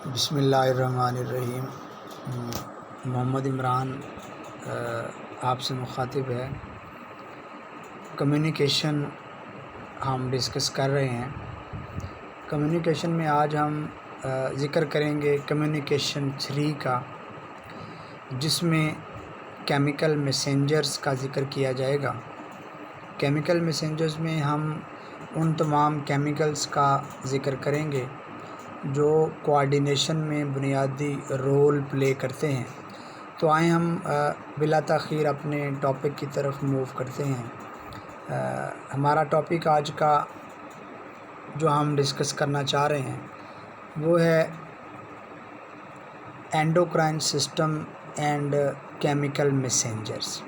बिस्मिल्लाहिर्रहमानिर्रहीम। मोहम्मद इमरान आपसे मुखातिब है। कम्युनिकेशन हम डिस्कस कर रहे हैं। कम्युनिकेशन में आज हम ज़िक्र करेंगे कम्युनिकेशन 3 का, जिसमें केमिकल मैसेंजर्स का ज़िक्र किया जाएगा। केमिकल मैसेंजर्स में हम उन तमाम केमिकल्स का ज़िक्र करेंगे जो कोऑर्डिनेशन में बुनियादी रोल प्ले करते हैं। तो आए हम बिला ताख़ीर अपने टॉपिक की तरफ मूव करते हैं। हमारा टॉपिक आज का जो हम डिस्कस करना चाह रहे हैं वो है endocrine system and chemical messengers.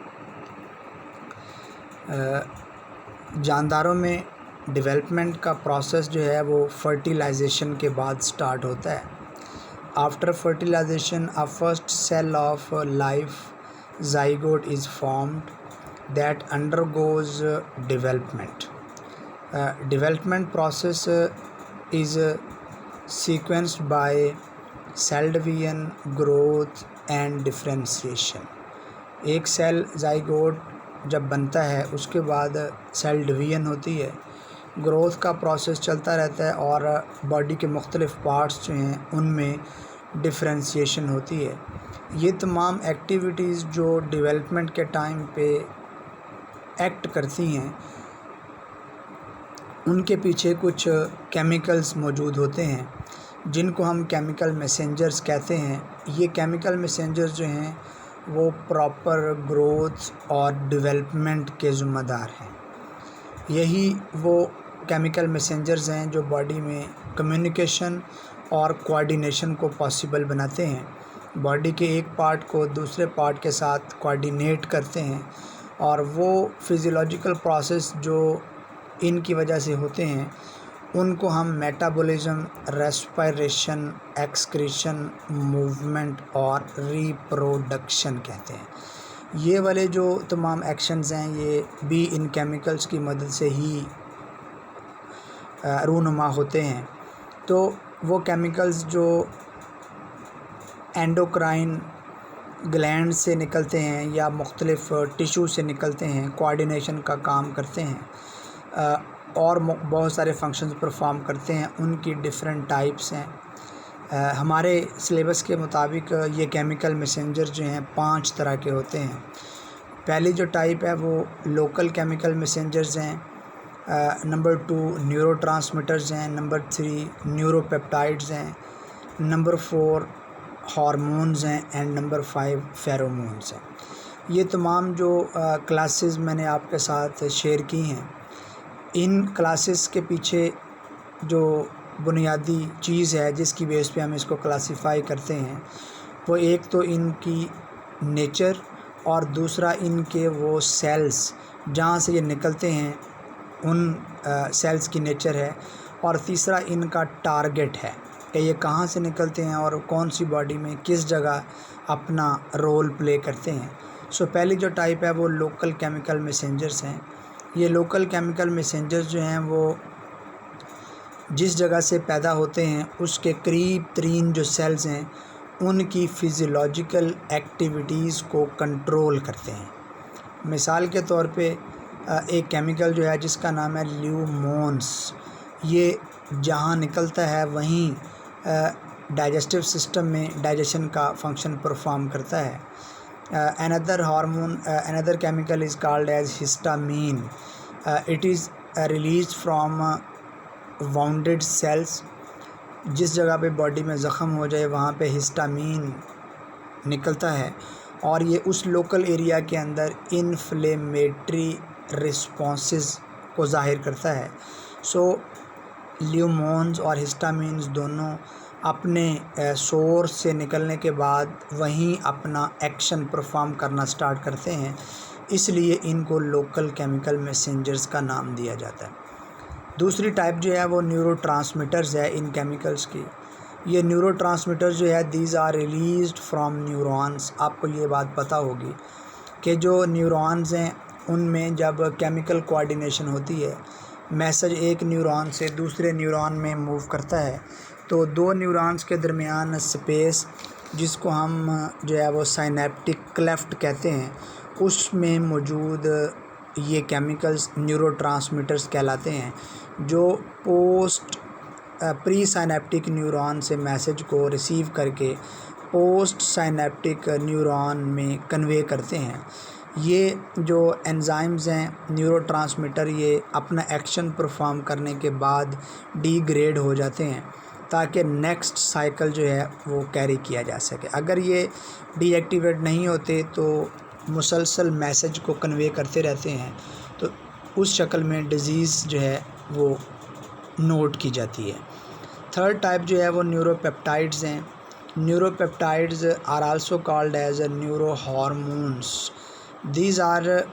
जानदारों में डेवलपमेंट का प्रोसेस जो है वो फर्टिलाइजेशन के बाद स्टार्ट होता है। After fertilization a first cell of life zygote is formed that undergoes development. Development process is sequenced by cell division, growth and differentiation. एक सेल ज़ाइगोट जब बनता है उसके बाद सेल डिवीजन होती है, ग्रोथ का प्रोसेस चलता रहता है और बॉडी के मुख्तलिफ़ पार्ट्स जो हैं उनमें डिफरेंशिएशन होती है। ये तमाम एक्टिविटीज़ जो डेवलपमेंट के टाइम पे एक्ट करती हैं उनके पीछे कुछ केमिकल्स मौजूद होते हैं जिनको हम केमिकल मैसेंजर्स कहते हैं। ये केमिकल मैसेंजर्स जो हैं वो प्रॉपर ग्रोथ और डेवलपमेंट के ज़िम्मेदार हैं। यही वो केमिकल मैसेंजर्स हैं जो बॉडी में कम्युनिकेशन और कोऑर्डिनेशन को पॉसिबल बनाते हैं। बॉडी के एक पार्ट को दूसरे पार्ट के साथ कोऑर्डिनेट करते हैं और वो फिज़ियोलॉजिकल प्रोसेस जो इनकी वजह से होते हैं उनको हम मेटाबॉलिज्म, रेस्पिरेशन, एक्सक्रीशन, मूवमेंट और रिप्रोडक्शन कहते हैं। ये वाले जो तमाम एक्शंस हैं ये भी इन केमिकल्स की मदद से ही रूनुमा होते हैं। तो वो केमिकल्स जो एंडोक्राइन ग्लैंड से निकलते हैं या मुख्तलिफ़ टिश्यू से निकलते हैं, कोऑर्डिनेशन का काम करते हैं और बहुत सारे फंक्शंस परफॉर्म करते हैं, उनकी डिफरेंट टाइप्स हैं। हमारे सिलेबस के मुताबिक ये केमिकल मैसेंजर जो हैं 5 तरह के होते हैं। पहली जो टाइप है वो लोकल केमिकल मैसेंजर्स हैं, नंबर 2 न्यूरोट्रांसमीटर्स हैं, नंबर 3 न्यूरोपेप्टाइड्स हैं, नंबर 4 हार्मोन्स हैं एंड नंबर 5 फेरोमोन्स हैं। ये तमाम जो क्लासेस मैंने आपके साथ शेयर की हैं, इन क्लासेस के पीछे जो बुनियादी चीज़ है जिसकी बेस पे हम इसको क्लासिफाई करते हैं वो एक तो इनकी नेचर और दूसरा इनके वो सेल्स जहाँ से ये निकलते हैं उन सेल्स की नेचर है, और तीसरा इनका टारगेट है कि ये कहाँ से निकलते हैं और कौन सी बॉडी में किस जगह अपना रोल प्ले करते हैं। सो पहली जो टाइप है वो लोकल केमिकल मैसेंजर्स हैं। ये लोकल केमिकल मैसेंजर्स जो हैं वो जिस जगह से पैदा होते हैं उसके करीब तरीन जो सेल्स हैं उनकी फ़िज़ियोलॉजिकल एक्टिविटीज़ को कंट्रोल करते हैं। मिसाल के तौर पे एक केमिकल जो है जिसका नाम है ल्यूमोन्स, ये जहाँ निकलता है वहीं डाइजेस्टिव सिस्टम में डाइजेशन का फंक्शन परफॉर्म करता है। another chemical is called as histamine. It is released from wounded cells. जिस जगह पे बॉडी में ज़ख़म हो जाए वहाँ पे हिस्टामीन निकलता है और ये उस लोकल एरिया के अंदर इन्फ्लेमेटरी रिस्पॉन्सेस को ज़ाहिर करता है। सो ल्यूमोन्स और हिस्टामीन्स दोनों अपने सोर्स से निकलने के बाद वहीं अपना एक्शन परफॉर्म करना स्टार्ट करते हैं, इसलिए इनको लोकल केमिकल मैसेंजर्स का नाम दिया जाता है। दूसरी टाइप जो है वो न्यूरोट्रांसमीटर्स है इन केमिकल्स की। ये न्यूरोट्रांसमीटर्स जो है these are released from neurons. आपको ये बात पता होगी कि जो न्यूरॉन्स हैं उनमें जब केमिकल कोऑर्डिनेशन होती है मैसेज एक न्यूरॉन से दूसरे न्यूरॉन में मूव करता है, तो दो न्यूरॉन्स के दरमियान स्पेस, जिसको हम जो है वो साइनेप्टिक क्लेफ्ट कहते हैं, उसमें मौजूद ये केमिकल्स न्यूरोट्रांसमीटर्स कहलाते हैं, जो प्री साइनेप्टिक न्यूरॉन से मैसेज को रिसीव करके पोस्ट साइनेप्टिक न्यूरॉन में कन्वे करते हैं। ये जो एंजाइम्स हैं न्यूरोट्रांसमीटर, ये अपना एक्शन परफॉर्म करने के बाद डिग्रेड हो जाते हैं ताकि नेक्स्ट साइकिल जो है वो कैरी किया जा सके। अगर ये डीएक्टिवेट नहीं होते तो मुसलसल मैसेज को कन्वे करते रहते हैं, तो उस शक्ल में डिज़ीज़ जो है वो नोट की जाती है। थर्ड टाइप जो है वो न्यूरोपेप्टाइड्स हैं। Neuropeptides are also called as neuro hormones. These are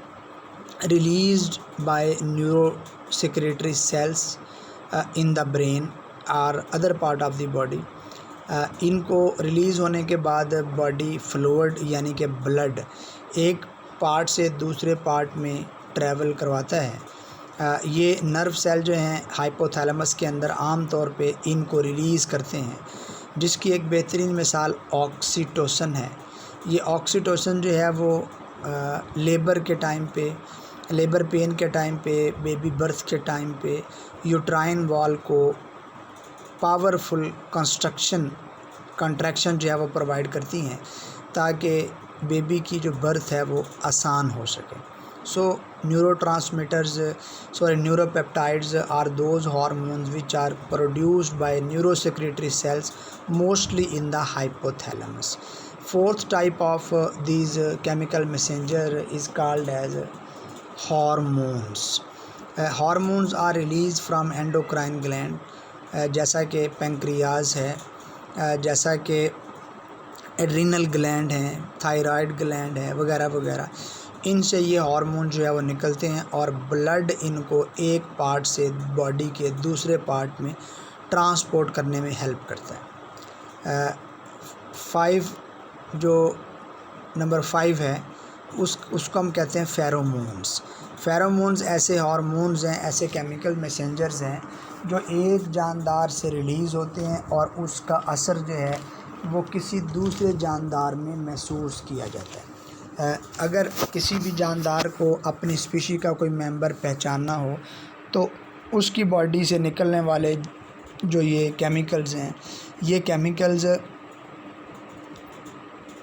released by neurosecretory cells in the brain or other part of the body. इनको रिलीज़ होने के बाद बॉडी फ्लूइड यानी कि ब्लड एक पार्ट से दूसरे पार्ट में ट्रैवल करवाता है। ये नर्व सेल जो हैं हाइपोथैलेमस के अंदर आम तौर पे इनको रिलीज़ करते हैं, जिसकी एक बेहतरीन मिसाल ऑक्सीटोसिन है। ये ऑक्सीटोसिन जो है वो लेबर के टाइम पे, लेबर पेन के टाइम पे, बेबी बर्थ के टाइम पे यूट्राइन वॉल को पावरफुल कंट्रैक्शन जो है वो प्रोवाइड करती हैं ताकि बेबी की जो बर्थ है वो आसान हो सके। So neuropeptides are those hormones which are produced by neurosecretory cells mostly in the hypothalamus. Fourth type of these chemical messenger is called as hormones. Hormones are released from endocrine gland, जैसा कि pancreas है, जैसा कि adrenal gland है, thyroid gland है, वगैरह वगैरह। इनसे ये हार्मोन जो है वो निकलते हैं और ब्लड इनको एक पार्ट से बॉडी के दूसरे पार्ट में ट्रांसपोर्ट करने में हेल्प करता है। नंबर 5 है उसको हम कहते हैं फेरोमोन्स। फेरोमोन्स ऐसे हार्मोन्स हैं, ऐसे केमिकल मैसेंजर्स हैं जो एक जानदार से रिलीज़ होते हैं और उसका असर जो है वो किसी दूसरे जानदार में महसूस किया जाता है। अगर किसी भी जानदार को अपनी स्पीशी का कोई मेंबर पहचानना हो तो उसकी बॉडी से निकलने वाले जो ये केमिकल्स हैं, ये केमिकल्स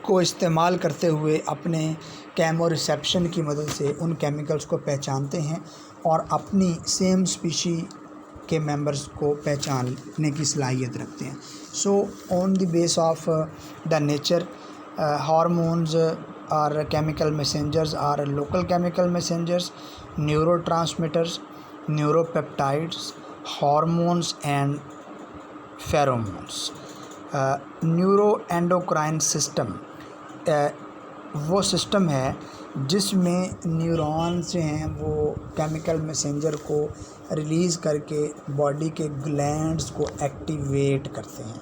को इस्तेमाल करते हुए अपने कैमो रिसेप्शन की मदद से उन केमिकल्स को पहचानते हैं और अपनी सेम स्पीशी के मेंबर्स को पहचानने की सलाहियत रखते हैं। So on the base of the nature, hormones are chemical messengers are local chemical messengers, neurotransmitters, neuropeptides, hormones and pheromones. Neuro endocrine system वो सिस्टम है जिसमें न्यूरॉन्स जो हैं वो केमिकल मैसेंजर को रिलीज़ करके बॉडी के ग्लैंड्स को एक्टिवेट करते हैं।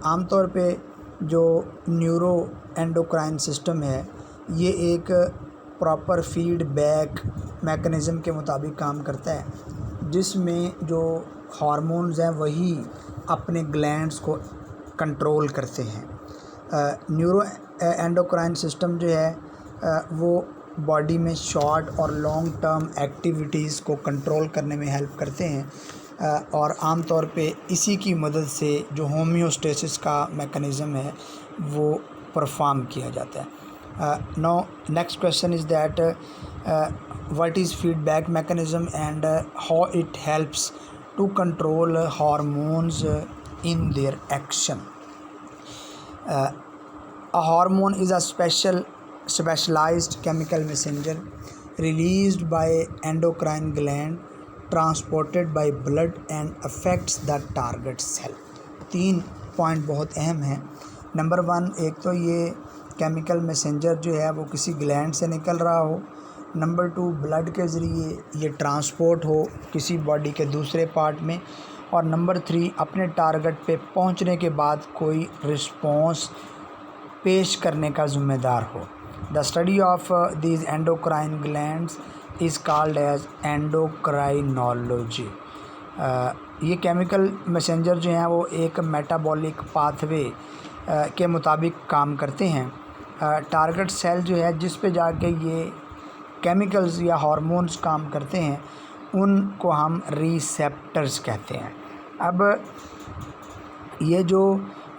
आमतौर पे जो न्यूरो एंडोक्राइन सिस्टम है ये एक प्रॉपर फीडबैक मैकेनिज़्म के मुताबिक काम करता है, जिसमें जो हार्मोन्स हैं वही अपने ग्लैंड्स को कंट्रोल करते हैं। न्यूरो एंडोक्राइन सिस्टम जो है वो बॉडी में शॉर्ट और लॉन्ग टर्म एक्टिविटीज़ को कंट्रोल करने में हेल्प करते हैं और आम तौर पे इसी की मदद से जो होम्योस्टेसिस का मैकेनिज़्म है वो परफॉर्म किया जाता है। Now next question is that what is feedback mechanism and how it helps to control hormones in their action. A hormone is a specialized chemical messenger released by endocrine gland, transported by blood and affects the target cell. 3 point बहुत अहम हैं। Number 1, एक तो ये chemical messenger जो है वो किसी ग्लैंड से निकल रहा हो। नंबर 2, ब्लड के ज़रिए ये ट्रांसपोर्ट हो किसी बॉडी के दूसरे पार्ट में। और नंबर 3, अपने टारगेट पे पहुंचने के बाद कोई रिस्पॉन्स पेश करने का ज़िम्मेदार हो। The study of these endocrine glands is called as endocrinology. ये केमिकल मैसेंजर जो हैं वो एक मेटाबॉलिक पाथवे के मुताबिक काम करते हैं। टारगेट सेल जो है जिस पे जाके ये केमिकल्स या हार्मोन्स काम करते हैं उनको हम रिसेप्टर्स कहते हैं। अब ये जो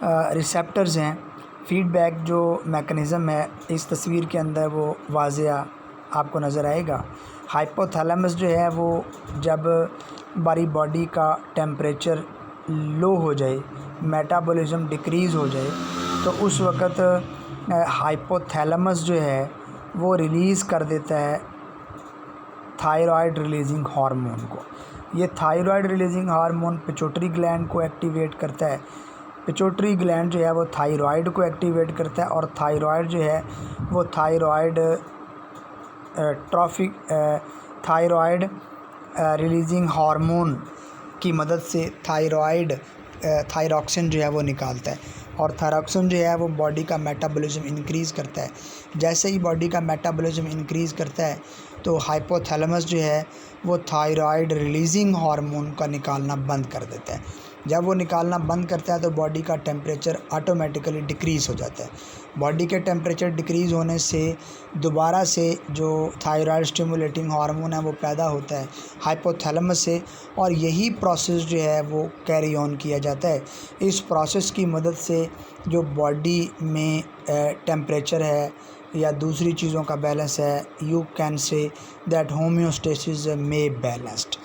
रिसेप्टर्स हैं, फीडबैक जो मैकेनिज़्म है इस तस्वीर के अंदर वो वाज़िया आपको नज़र आएगा। हाइपोथैलेमस जो है वो जब हमारी बॉडी का टेम्परेचर लो हो जाए, मेटाबॉलिज्म डिक्रीज़ हो जाए, तो उस वक़्त हाइपोथैलेमस जो है वो रिलीज़ कर देता है थायराइड रिलीजिंग हार्मोन को। ये thyroid releasing hormone pituitary gland को एक्टिवेट करता है। पिट्यूटरी ग्लैंड जो है वो थायराइड को एक्टिवेट करता है और थायराइड जो है वो थायराइड रिलीजिंग हार्मोन की मदद से थायरॉक्सिन जो है वो निकालता है और थायरॉक्सिन जो है वो बॉडी का मेटाबॉलिज्म इंक्रीज़ करता है। जैसे ही बॉडी का मेटाबॉलिज्म इंक्रीज़ करता है तो हाइपोथैलेमस जो है वो थायराइड रिलीजिंग हार्मोन का निकालना बंद कर देता है। जब वो निकालना बंद करता है तो बॉडी का टेम्परेचर ऑटोमेटिकली डिक्रीज़ हो जाता है। बॉडी के टेम्परेचर डिक्रीज़ होने से दोबारा से जो थायराइड स्टिमुलेटिंग हार्मोन है वो पैदा होता है हाइपोथैलेमस से, और यही प्रोसेस जो है वो कैरी ऑन किया जाता है। इस प्रोसेस की मदद से जो बॉडी में टेम्परेचर है या दूसरी चीज़ों का बैलेंस है, you can say that homeostasis may balanced.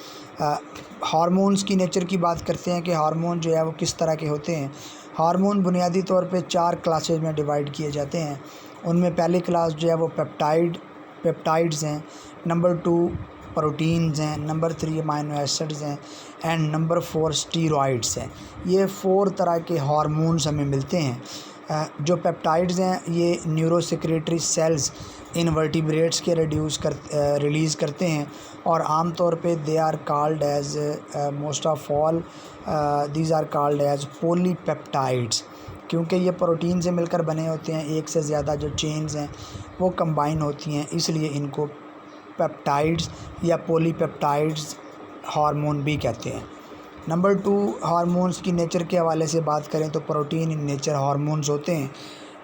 Hormones की नेचर की बात करते हैं कि हार्मोन जो है वो किस तरह के होते हैं। हार्मोन बुनियादी तौर पे 4 क्लासेज में डिवाइड किए जाते हैं। उनमें पहली क्लास जो है वो पेप्टाइड्स हैं, नंबर 2 प्रोटीन्स हैं, नंबर 3 अमाइनो एसिड्स हैं एंड नंबर 4 स्टीरॉइड्स हैं। ये 4 तरह के हार्मोन्स हमें मिलते हैं। जो पेप्टाइड्स हैं ये न्यूरोसेक्रेटरी सेल्स इनवर्टिब्रेट्स के रिलीज़ करते हैं और आम तौर पे they are called as most of all these are called as polypeptides, क्योंकि ये प्रोटीन से मिलकर बने होते हैं। एक से ज़्यादा जो चेन्स हैं वो कंबाइन होती हैं, इसलिए इनको पेप्टाइड्स या पॉलीपेप्टाइड्स हार्मोन भी कहते हैं। नंबर 2 हार्मोन्स की नेचर के हवाले से बात करें तो प्रोटीन इन नेचर हार्मोन्स होते हैं।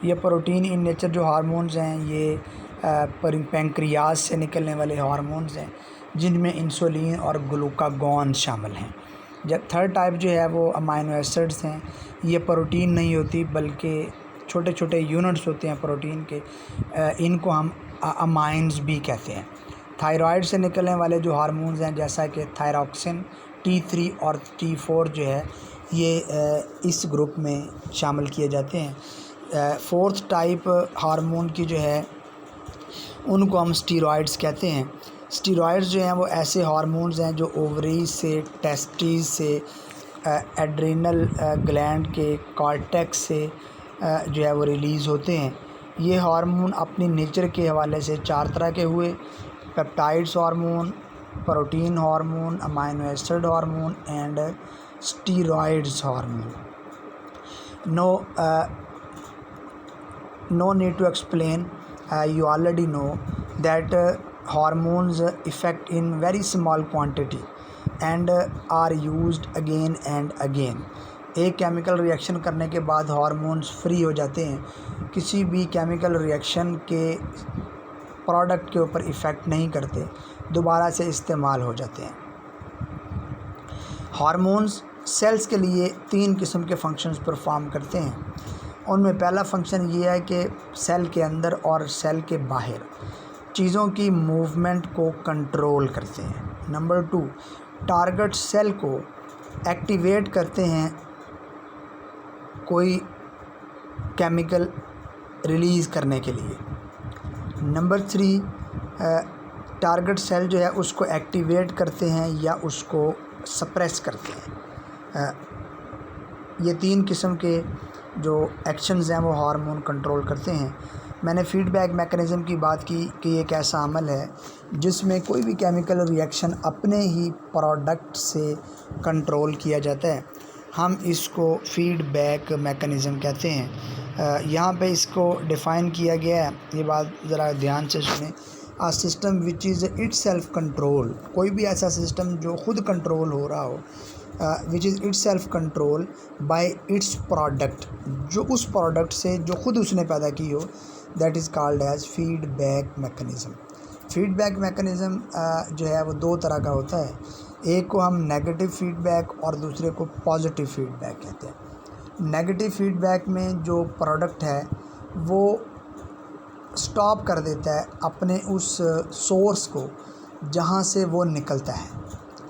ये प्रोटीन इन नेचर जो हार्मोन्स हैं ये पैंक्रियाज से निकलने वाले हार्मोन्स हैं जिनमें इंसुलिन और ग्लूकागॉन शामिल हैं। जब थर्ड टाइप जो है वो अमाइनो एसिड्स हैं। ये प्रोटीन नहीं होती बल्कि छोटे छोटे यूनिट्स होते हैं प्रोटीन के, इनको हम अमाइंस भी कहते हैं। थायराइड से निकलने वाले जो हार्मोन्स हैं जैसा कि थायरॉक्सिन, T3 और T4 जो है ये इस ग्रुप में शामिल किए जाते हैं। फोर्थ टाइप हार्मोन की जो है उनको हम स्टीरॉइड्स कहते हैं। स्टीरॉइड्स जो हैं वो ऐसे हार्मोन्स हैं जो ओवरीज से, टेस्टिस से, एड्रिनल ग्लैंड के कॉर्टेक्स से जो है वो रिलीज़ होते हैं। ये हार्मोन अपनी नेचर के हवाले से 4 तरह के हुए: peptides hormone, protein hormone, amino acid hormone and steroids hormone. No need to explain, you already know that hormones effect in very small quantity and are used again and again। एक chemical reaction करने के बाद hormones free हो जाते हैं, किसी भी chemical reaction के प्रोडक्ट के ऊपर इफ़ेक्ट नहीं करते, दोबारा से इस्तेमाल हो जाते हैं। हार्मोन्स सेल्स के लिए 3 किस्म के फंक्शंस परफॉर्म करते हैं। उनमें पहला फंक्शन ये है कि सेल के अंदर और सेल के बाहर चीज़ों की मूवमेंट को कंट्रोल करते हैं। नंबर 2 टारगेट सेल को एक्टिवेट करते हैं कोई केमिकल रिलीज़ करने के लिए। नंबर 3 टारगेट सेल जो है उसको एक्टिवेट करते हैं या उसको सप्रेस करते हैं। ये 3 किस्म के जो एक्शंस हैं वो हार्मोन कंट्रोल करते हैं। मैंने फीडबैक मैकेनिज़्म की बात की कि एक ऐसा अमल है जिसमें कोई भी केमिकल रिएक्शन अपने ही प्रोडक्ट से कंट्रोल किया जाता है, हम इसको फीडबैक मैकेनिज़्म कहते हैं। यहाँ पे इसको डिफ़ाइन किया गया है, ये बात ज़रा ध्यान से सुनें। A system which is it self control, कोई भी ऐसा सिस्टम जो खुद कंट्रोल हो रहा हो, which is it self control by it's product, जो उस प्रोडक्ट से जो खुद उसने पैदा की हो, that is called as feedback mechanism. Feedback mechanism जो है वो दो तरह का होता है, एक को हम नेगेटिव फीडबैक और दूसरे को पॉजिटिव फीडबैक कहते हैं। नेगेटिव फीडबैक में जो प्रोडक्ट है वो स्टॉप कर देता है अपने उस सोर्स को जहाँ से वो निकलता है,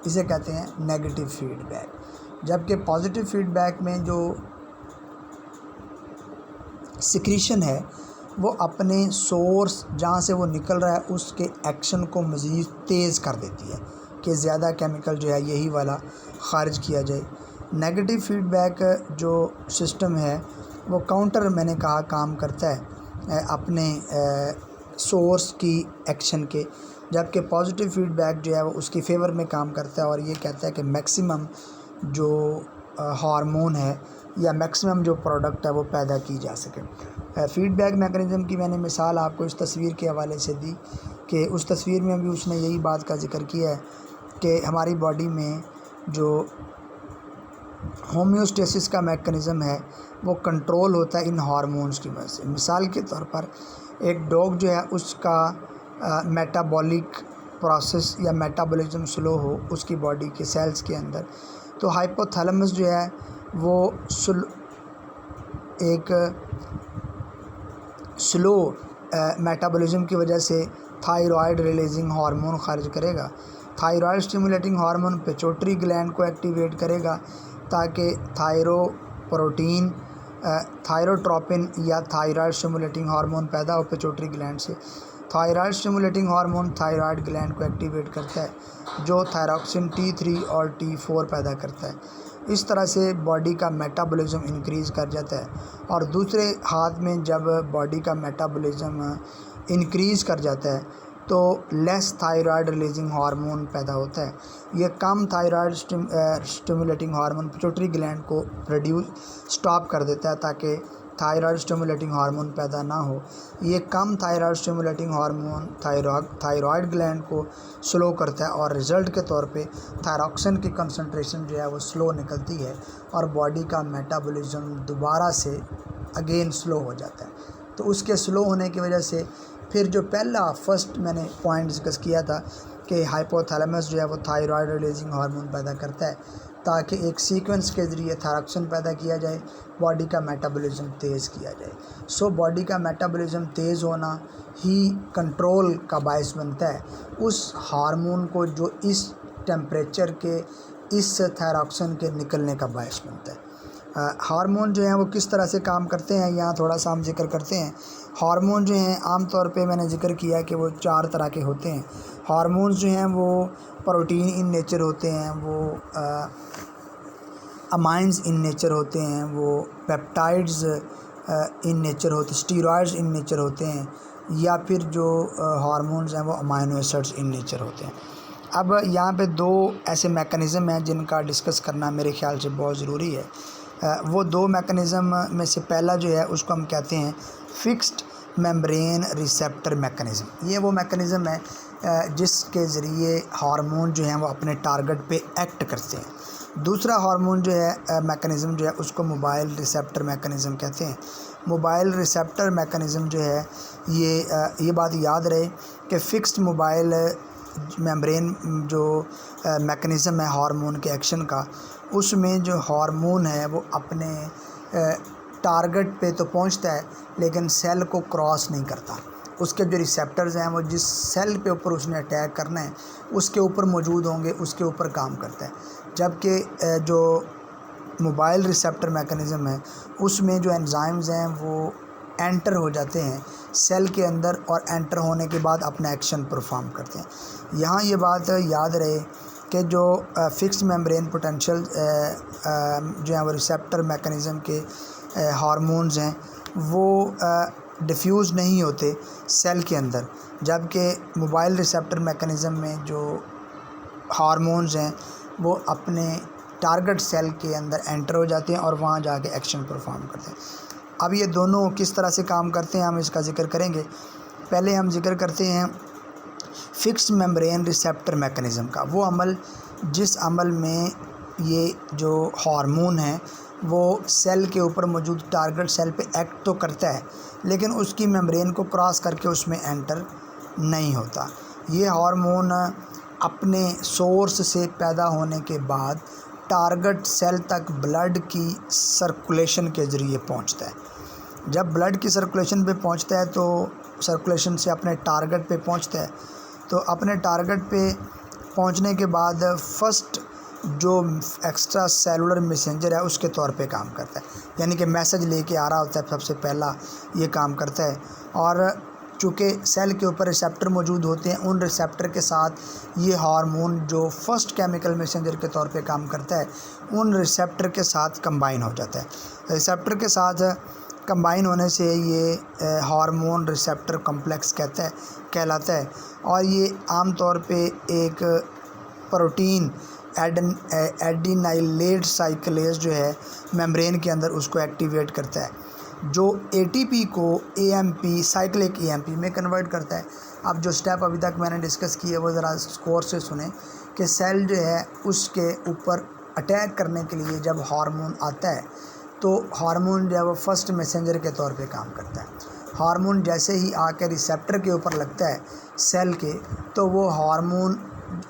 इसे कहते हैं नेगेटिव फीडबैक। जबकि पॉजिटिव फीडबैक में जो सिक्रीशन है वो अपने सोर्स जहाँ से वो निकल रहा है उसके एक्शन को मज़ीद तेज़ कर देती है कि ज़्यादा केमिकल जो है यही वाला ख़ारिज किया जाए। नेगेटिव फीडबैक जो सिस्टम है वो काउंटर, मैंने कहा, काम करता है अपने सोर्स की एक्शन के, जबकि पॉजिटिव फीडबैक जो है वो उसकी फेवर में काम करता है और ये कहता है कि मैक्सिमम जो हार्मोन है या मैक्सिमम जो प्रोडक्ट है वो पैदा की जा सके। फीडबैक मैकेनिज़्म की मैंने मिसाल आपको इस तस्वीर के हवाले से दी कि उस तस्वीर में भी उसने यही बात का ज़िक्र किया है कि हमारी बॉडी में जो होम्योस्टेसिस का मैकेनिज़्म है वो कंट्रोल होता है इन हार्मोन्स की वजह से। मिसाल के तौर पर एक डॉग जो है उसका मेटाबॉलिक प्रोसेस या मेटाबॉलिज्म स्लो हो उसकी बॉडी के सेल्स के अंदर, तो हाइपोथैलेमस जो है वो एक स्लो मेटाबॉलिज्म की वजह से थायराइड रिलीजिंग हार्मोन खारिज करेगा। Thyroid stimulating hormone pituitary gland को एक्टिवेट करेगा ताकि थायरोप्रोटीन, थायरोट्रोपिन या थायराइड स्टिमुलेटिंग हार्मोन पैदा हो पिट्यूटरी ग्लैंड से। Thyroid stimulating hormone thyroid gland को एक्टिवेट करता है जो थायरॉक्सिन T3 और T4 पैदा करता है। इस तरह से बॉडी का मेटाबॉलिज्म इंक्रीज़ कर जाता है। और दूसरे हाथ में जब बॉडी का मेटाबॉलिज्म इंक्रीज़ कर जाता है तो लेस थायराइड रिलीजिंग हार्मोन पैदा होता है। ये कम thyroid stimulating hormone pituitary gland को प्रोड्यूस स्टॉप कर देता है ताकि थायराइड स्टिमुलेटिंग हार्मोन पैदा ना हो। ये कम thyroid stimulating hormone thyroid gland को स्लो करता है और रिज़ल्ट के तौर पे थायरॉक्सिन की कंसंट्रेशन जो है वो स्लो निकलती है और बॉडी का मेटाबॉलिज्म दोबारा से अगेन स्लो हो जाता है। तो उसके स्लो होने की वजह से फिर जो फर्स्ट मैंने पॉइंट डिस्कस किया था कि हाइपोथैलेमस जो है वो थायराइड रिलीजिंग हार्मोन पैदा करता है ताकि एक सीक्वेंस के ज़रिए थायरॉक्सिन पैदा किया जाए, बॉडी का मेटाबॉलिज्म तेज़ किया जाए। सो बॉडी का मेटाबॉलिज्म तेज़ होना ही कंट्रोल का बायस बनता है उस हार्मोन को जो इस टेम्परेचर के, इस थायरॉक्सिन के निकलने का बायस बनता है। हार्मोन जो हैं वो किस तरह से काम करते हैं यहाँ थोड़ा सा हम जिक्र करते हैं। हार्मोन जो हैं आम तौर पे मैंने जिक्र किया कि वो 4 तरह के होते हैं। हार्मोन्स जो हैं वो प्रोटीन इन नेचर होते हैं, वो अमाइंस इन नेचर होते हैं, वो पेप्टाइड्स इन नेचर होते, स्टीरॉयड्स इन नेचर होते हैं, या फिर जो हार्मोन्स हैं वो अमाइनो एसिड्स इन नेचर होते हैं। अब यहाँ पे 2 ऐसे मैकेनिज़्म हैं जिनका डिस्कस करना मेरे ख़्याल से बहुत ज़रूरी है। वो 2 मैकेनिज़्म में से पहला जो है उसको हम कहते हैं फिक्स्ड मेम्ब्रेन रिसेप्टर मैकेनिज़्म। ये वो मैकेनिज़्म है जिसके ज़रिए हार्मोन जो हैं वो अपने टारगेट पे एक्ट करते हैं। दूसरा हार्मोन जो है मैकेनिज़्म जो है उसको मोबाइल रिसेप्टर मैकेनिज़्म कहते हैं। मोबाइल रिसेप्टर मैकेनिज़्म जो है ये बात याद रहे कि फ़िक्स्ड मोबाइल मेम्ब्रेन जो मैकेनिज़्म है हार्मोन के एक्शन का, उसमें जो हार्मोन है वो अपने टारगेट पे तो पहुंचता है लेकिन सेल को क्रॉस नहीं करता। उसके जो रिसेप्टर्स हैं वो जिस सेल पे ऊपर उसने अटैक करना है उसके ऊपर मौजूद होंगे, उसके ऊपर काम करता है। जबकि जो मोबाइल रिसेप्टर मैकेनिज़्म है उसमें जो एंजाइम्स हैं वो एंटर हो जाते हैं सेल के अंदर और एंटर होने के बाद अपना एक्शन परफॉर्म करते हैं। यहाँ ये बात याद रहे कि जो फिक्स्ड मेम्ब्रेन पोटेंशियल जो है वो रिसेप्टर मैकेनिज़्म के हार्मोन्स हैं वो डिफ्यूज़ नहीं होते सेल के अंदर, जबकि मोबाइल रिसेप्टर मैकेनिज़्म में जो हार्मोन्स हैं वो अपने टारगेट सेल के अंदर एंटर हो जाते हैं और वहाँ जाके एक्शन परफॉर्म करते हैं। अब ये दोनों किस तरह से काम करते हैं हम इसका ज़िक्र करेंगे। पहले हम जिक्र करते हैं फिक्स्ड मेम्ब्रेन रिसेप्टर मैकेनिज़्म का, वो अमल जिस अमल में ये जो हार्मोन है वो सेल के ऊपर मौजूद टारगेट सेल पे एक्ट तो करता है लेकिन उसकी मेम्ब्रेन को क्रॉस करके उसमें एंटर नहीं होता। ये हार्मोन अपने सोर्स से पैदा होने के बाद टारगेट सेल तक ब्लड की सर्कुलेशन के ज़रिए पहुंचता है। जब ब्लड की सर्कुलेशन पे पहुंचता है तो सर्कुलेशन से अपने टारगेट पे पहुंचता है, तो अपने टारगेट पे पहुंचने के बाद फर्स्ट जो एक्स्ट्रा सेलुलर मैसेंजर है उसके तौर पे काम करता है, यानी कि मैसेज लेके आ रहा होता है, सबसे पहला ये काम करता है। और चूँकि सेल के ऊपर रिसेप्टर मौजूद होते हैं, उन रिसेप्टर के साथ ये हार्मोन जो फर्स्ट केमिकल मैसेंजर के तौर पे काम करता है उन रिसेप्टर के साथ कंबाइन हो जाता है। रिसेप्टर के साथ कंबाइन होने से ये हार्मोन रिसेप्टर कॉम्प्लेक्स कहलाता है और ये आम तौर पे एक प्रोटीन एडिनाइलेट साइक्लेज जो है मेम्ब्रेन के अंदर उसको एक्टिवेट करता है, जो एटीपी को एएमपी साइक्लिक एएमपी में कन्वर्ट करता है। अब जो स्टेप अभी तक मैंने डिस्कस किए वो ज़रा गौर से सुने कि सेल जो है उसके ऊपर अटैक करने के लिए जब हार्मोन आता है तो हार्मोन जो है वो फर्स्ट मैसेंजर के तौर पे काम करता है। हार्मोन जैसे ही आकर रिसेप्टर के ऊपर लगता है सेल के, तो वो हार्मोन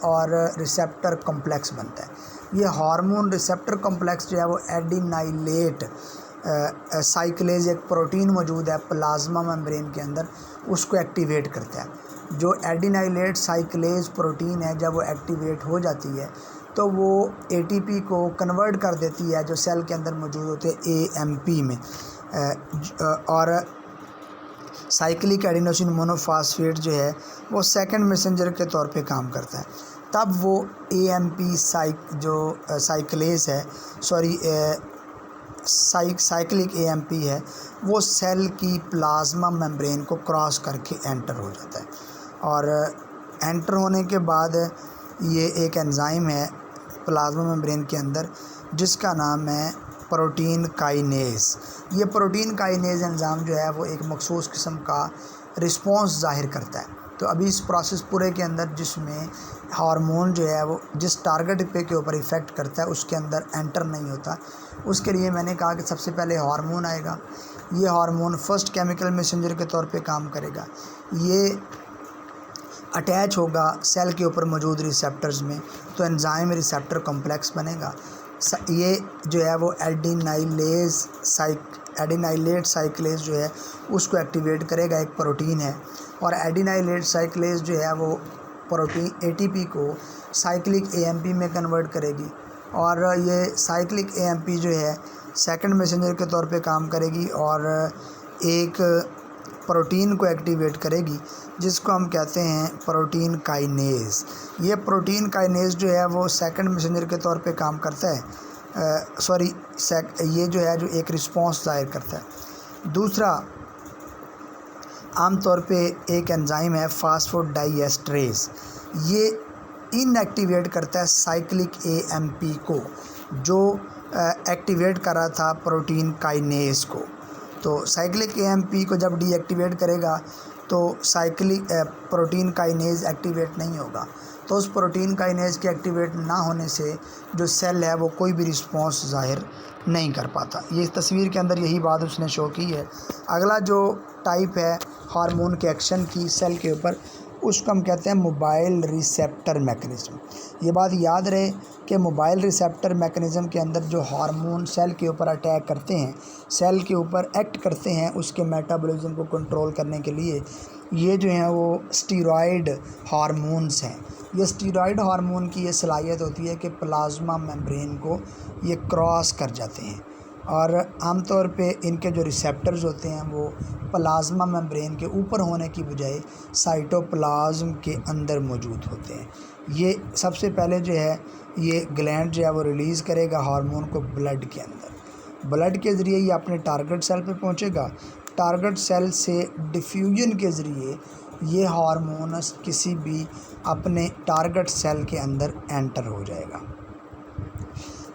और रिसेप्टर कॉम्प्लेक्स बनता है। ये हार्मोन रिसेप्टर कॉम्प्लेक्स जो है वो एडिनाइलेट साइक्लेज एक प्रोटीन मौजूद है प्लाज्मा मेम्ब्रेन के अंदर, उसको एक्टिवेट करता है। जो एडिनाइलेट साइक्लेज प्रोटीन है जब वो एक्टिवेट हो जाती है तो वो एटीपी को कन्वर्ट कर देती है जो सेल के अंदर मौजूद होते हैं एएमपी में, और साइक्लिक एडिनोसिन मोनोफॉस्फेट जो है वो सेकंड मैसेंजर के तौर पे काम करता है। तब वो एएमपी साइक्लेज है साइक्लिक एएमपी है वो सेल की प्लाज्मा मेम्ब्रेन को क्रॉस करके एंटर हो जाता है। और एंटर होने के बाद ये एक एंजाइम है प्लाज्मा मेम्ब्रेन के अंदर जिसका नाम है प्रोटीन काइनेज। ये प्रोटीन काइनेज एंजाइम जो है वो एक मखसूस किस्म का रिस्पॉन्स ज़ाहिर करता है। तो अभी इस प्रोसेस पूरे के अंदर जिसमें हार्मोन जो है वो जिस टारगेट पे के ऊपर इफ़ेक्ट करता है उसके अंदर एंटर नहीं होता, उसके लिए मैंने कहा कि सबसे पहले हार्मोन आएगा। ये हार्मोन फर्स्ट केमिकल मैसेंजर के तौर पे काम करेगा। ये अटैच होगा सेल के ऊपर मौजूद रिसेप्टर्स में, तो एंजाइम रिसेप्टर कॉम्प्लेक्स बनेगा। ये जो है वो एडिनाइलेट साइक्लेज जो है उसको एक्टिवेट करेगा, एक प्रोटीन है। और एडिनाइलेट साइक्लेज जो है वो प्रोटीन एटीपी को साइक्लिक एएमपी में कन्वर्ट करेगी और ये साइक्लिक एएमपी जो है सेकंड मैसेंजर के तौर पे काम करेगी और एक प्रोटीन को एक्टिवेट करेगी जिसको हम कहते हैं प्रोटीन काइनेज। ये प्रोटीन काइनेज जो है वो सेकंड मैसेंजर के तौर पे काम करता है, ये जो है जो एक रिस्पॉन्स जाहिर करता है। दूसरा आमतौर पे एक एंजाइम है फास्फोडाइएस्ट्रेज, ये इनएक्टिवेट करता है साइक्लिक एएमपी को जो एक्टिवेट कर रहा था प्रोटीन काइनेज को। तो साइक्लिक एएमपी को जब डीएक्टिवेट करेगा तो साइक्लिक प्रोटीन काइनेज एक्टिवेट नहीं होगा। तो उस प्रोटीन काइनेज के एक्टिवेट ना होने से जो सेल है वो कोई भी रिस्पॉन्स ज़ाहिर नहीं कर पाता। ये तस्वीर के अंदर यही बात उसने शो की है। अगला जो टाइप है हार्मोन के एक्शन की सेल के ऊपर, उसको हम कहते हैं मोबाइल रिसेप्टर मैकेनिज़्म। ये बात याद रहे कि मोबाइल रिसेप्टर मैकेनिज़्म के अंदर जो हार्मोन सेल के ऊपर अटैक करते हैं, सेल के ऊपर एक्ट करते हैं उसके मेटाबॉलिज्म को कंट्रोल करने के लिए, ये जो हैं वो स्टीरॉयड हार्मोन्स हैं। ये स्टीरॉयड हार्मोन की ये सलाहियत होती है कि प्लाज्मा मेम्ब्रेन को ये क्रॉस कर जाते हैं और आमतौर पे इनके जो रिसेप्टर्स होते हैं वो प्लाज्मा मेम्ब्रेन के ऊपर होने की बजाय साइटोप्लाज्म के अंदर मौजूद होते हैं। ये सबसे पहले जो है ये ग्लैंड जो है वो रिलीज़ करेगा हार्मोन को ब्लड के अंदर। ब्लड के ज़रिए ये अपने टारगेट सेल पे पहुंचेगा। टारगेट सेल से डिफ्यूजन के ज़रिए ये हार्मोन किसी भी अपने टारगेट सेल के अंदर एंटर हो जाएगा।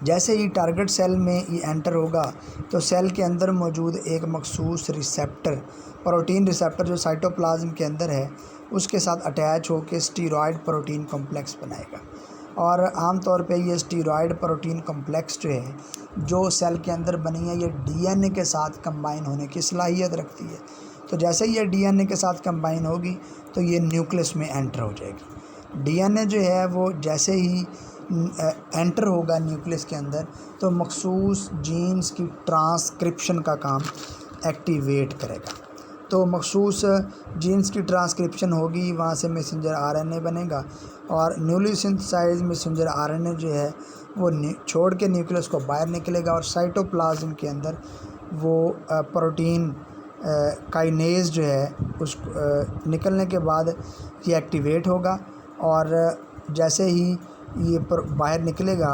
जैसे ही टारगेट सेल में ये एंटर होगा तो सेल के अंदर मौजूद एक मखसूस रिसेप्टर, प्रोटीन रिसेप्टर जो साइटोप्लाज्म के अंदर है, उसके साथ अटैच होकर स्टीरॉयड प्रोटीन कॉम्प्लेक्स बनाएगा। और आम तौर पे ये स्टीरॉयड प्रोटीन कॉम्प्लेक्स जो है, जो सेल के अंदर बनी है, ये डीएनए के साथ कंबाइन होने की सलाहियत रखती है। तो जैसे ही ये डीएनए के साथ कंबाइन होगी तो ये न्यूक्लियस में एंटर हो जाएगी। डीएनए जो है वो जैसे ही एंटर होगा न्यूक्लियस के अंदर तो मखसूस जीन्स की ट्रांसक्रिप्शन का काम एक्टिवेट करेगा। तो मखसूस जीन्स की ट्रांसक्रिप्शन होगी, वहाँ से मैसेंजर आरएनए बनेगा और न्यूली सिंथेसाइज्ड मैसेंजर आरएनए जो है वो छोड़ के न्यूक्लियस को बाहर निकलेगा और साइटोप्लाज्म के अंदर वो प्रोटीन काइनेज जो है उस निकलने के बाद ये एक्टिवेट होगा और जैसे ही ये बाहर निकलेगा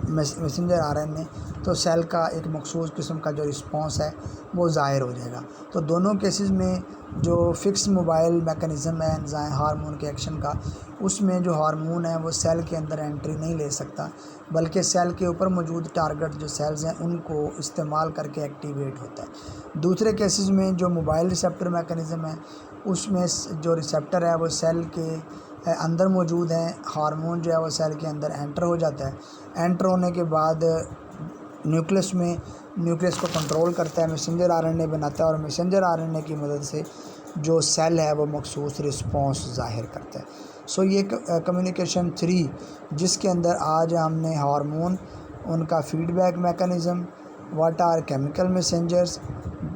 मैसेंजर आरएनए तो सेल का एक मखसूस किस्म का जो रिस्पॉन्स है वो ज़ाहिर हो जाएगा। तो दोनों केसेस में जो फिक्स मोबाइल मैकेनिज़्म है एंजाइम हार्मोन के एक्शन का, उसमें जो हार्मोन है वो सेल के अंदर एंट्री नहीं ले सकता, बल्कि सेल के ऊपर मौजूद टारगेट जो सेल्स हैं उनको इस्तेमाल करके एक्टिवेट होता है। दूसरे केसेस में जो मोबाइल रिसेप्टर मैकेनिज़्म है, उसमें जो रिसेप्टर है वो सेल के अंदर मौजूद हैं, हार्मोन जो है वो सेल के अंदर एंटर हो जाता है। एंटर होने के बाद न्यूक्लियस को कंट्रोल करता है, मैसेंजर आरएनए बनाता है और मैसेंजर आरएनए की मदद से जो सेल है वो मखसूस रिस्पॉन्स ज़ाहिर करता है। सो ये कम्युनिकेशन 3 जिसके अंदर आज हमने हार्मोन, उनका feedback mechanism, what are chemical messengers,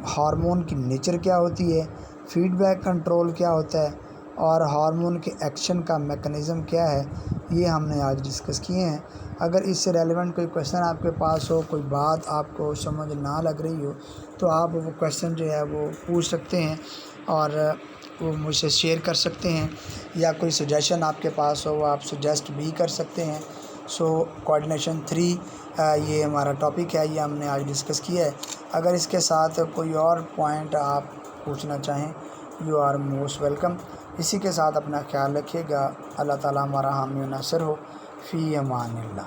hormone की नेचर क्या होती है, फीडबैक कंट्रोल क्या होता है और हार्मोन के एक्शन का मैकेनिज़्म क्या है, ये हमने आज डिस्कस किए हैं। अगर इससे रेलेवेंट कोई क्वेश्चन आपके पास हो, कोई बात आपको समझ ना लग रही हो, तो आप वो क्वेश्चन जो है वो पूछ सकते हैं और वो मुझसे शेयर कर सकते हैं, या कोई सजेशन आपके पास हो वो आप सजेस्ट भी कर सकते हैं। सो कोऑर्डिनेशन 3 ये हमारा टॉपिक है, ये हमने आज डिस्कस किया है। अगर इसके साथ कोई और पॉइंट आप पूछना चाहें, यू आर मोस्ट वेलकम। इसी के साथ अपना ख्याल रखिएगा। अल्लाह ताला हमारा हामी नासिर हो। फ़ी अमानिल्लाह।